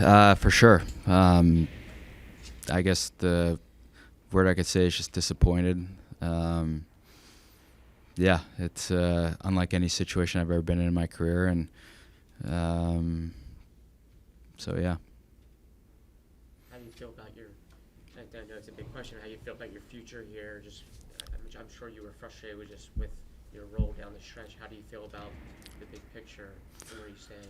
For sure. I guess the word I could say is just disappointed. Yeah, it's unlike any situation I've ever been in my career, and so yeah. How do you feel about I know it's a big question, how you feel about your future here? I'm sure you were frustrated with your role down the stretch. How do you feel about the big picture and where you stand?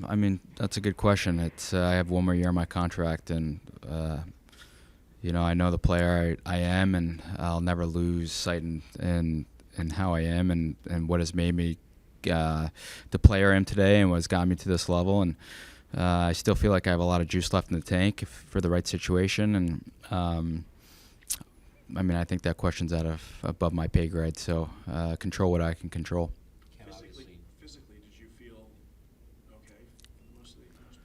I mean, that's a good question. I have one more year on my contract, and I know the player I am, and I'll never lose sight in how I am and what has made me the player I am today and what has gotten me to this level. And I still feel like I have a lot of juice left in the tank for the right situation. And I mean, I think that question's above my pay grade. So control what I can control. Physically, did you feel okay for most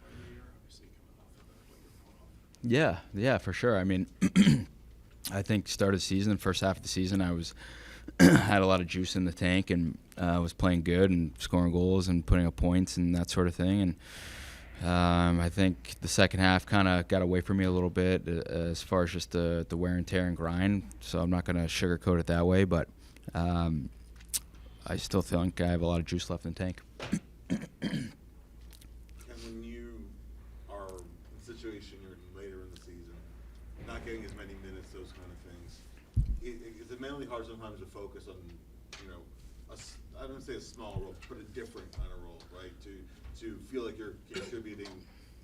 part of the year? Obviously, coming off of what you're coming off. Yeah, for sure. I mean, I think start of the season, first half of the season, I was had a lot of juice in the tank and was playing good and scoring goals and putting up points and that sort of thing. And I think the second half kind of got away from me a little bit as far as just the wear and tear and grind. So I'm not going to sugarcoat it that way, but I still think I have a lot of juice left in the tank. And when you are in a situation you're later in the season, not getting as many minutes, those kind of things, is it mentally hard sometimes to focus on, I don't say a small role, but a different kind of role, right? To feel like you're contributing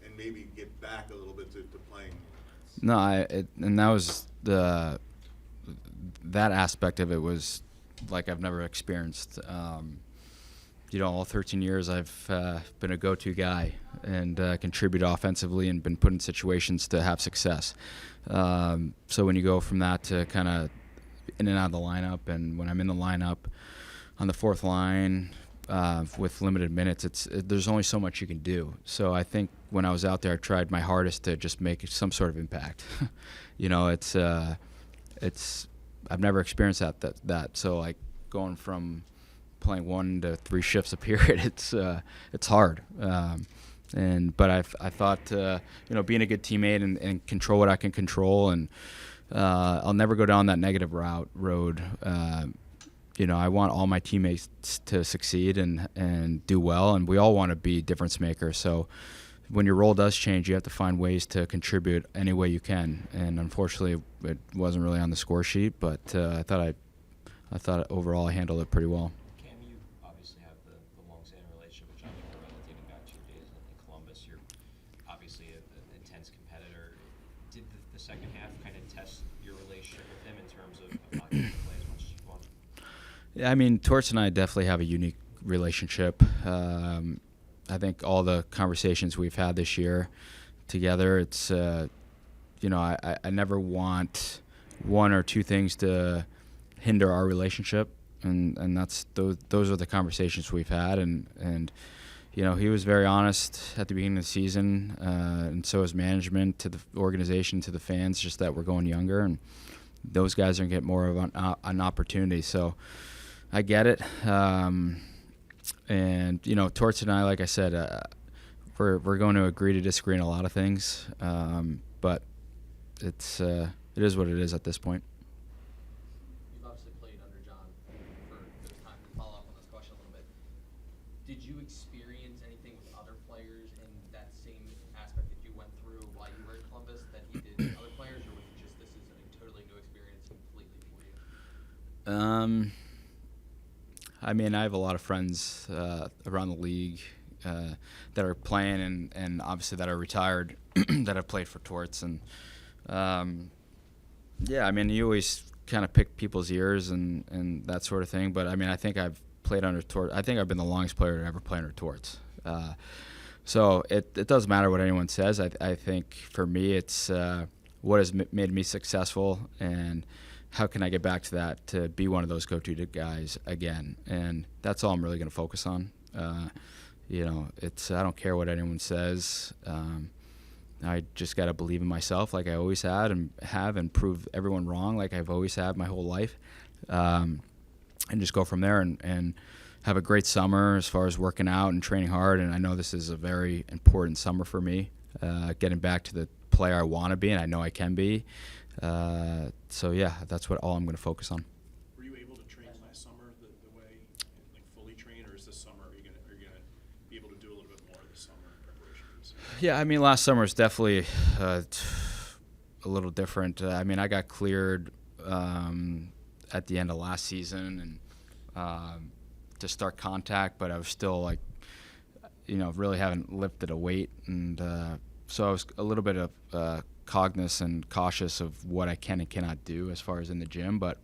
and maybe get back a little bit to playing. No, and that was that aspect of it was like I've never experienced. All 13 years I've been a go-to guy and contributed offensively and been put in situations to have success. So when you go from that to kind of in and out of the lineup, and when I'm in the lineup on the fourth line with limited minutes, there's only so much you can do. So I think when I was out there, I tried my hardest to just make some sort of impact. I've never experienced that. So like going from playing 1 to 3 shifts a period, it's hard. But I thought being a good teammate and control what I can control, and I'll never go down that negative road. I want all my teammates to succeed and do well, and we all want to be difference makers. So when your role does change, you have to find ways to contribute any way you can. And unfortunately, it wasn't really on the score sheet, but I thought overall I handled it pretty well. Cam, you obviously have the long-standing relationship with John Torts dating back to your days in Columbus. You're obviously an intense competitor. Did the second half kind of test your relationship with him in terms of not getting to play as much as you want? Yeah, I mean, Torts and I definitely have a unique relationship. I think all the conversations we've had this year together, it's, I never want one or two things to hinder our relationship, and that's those are the conversations we've had, and he was very honest at the beginning of the season, and so is management to the organization, to the fans, just that we're going younger, and those guys are going to get more of an opportunity. So I get it. And Torts and I, like I said, we're going to agree to disagree in a lot of things, but it is what it is at this point. You've obviously played under John for this time. To follow up on this question a little bit, did you experience anything with other players in that same aspect that you went through while you were in Columbus that he did with other players, or was it just this is a totally new experience completely for you? I mean, I have a lot of friends around the league that are playing and obviously that are retired that have played for Torts. And, I mean, you always kind of pick people's ears and that sort of thing. But, I mean, I think I've played under Torts. I think I've been the longest player to ever play under Torts. So it doesn't matter what anyone says. I think for me it's what has made me successful, and how can I get back to that, to be one of those go-to guys again? And that's all I'm really going to focus on. I don't care what anyone says. I just got to believe in myself like I always had and prove everyone wrong like I've always had my whole life, and just go from there. And have a great summer as far as working out and training hard. And I know this is a very important summer for me, getting back to the player I want to be, and I know I can be. So yeah, that's all I'm going to focus on. Were you able to train last summer the way, like fully train, or is this summer are you gonna be able to do a little bit more this summer in preparation for the season? Yeah, I mean, last summer was definitely a little different. I mean, I got cleared at the end of last season and to start contact, but I was still like, really haven't lifted a weight, and so I was a little bit of cognizant and cautious of what I can and cannot do as far as in the gym. But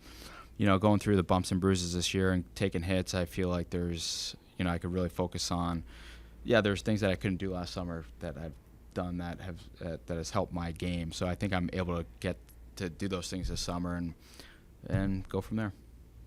going through the bumps and bruises this year and taking hits, I feel like there's I could really focus on. Yeah, there's things that I couldn't do last summer that I've done that has helped my game. So I think I'm able to get to do those things this summer and go from there.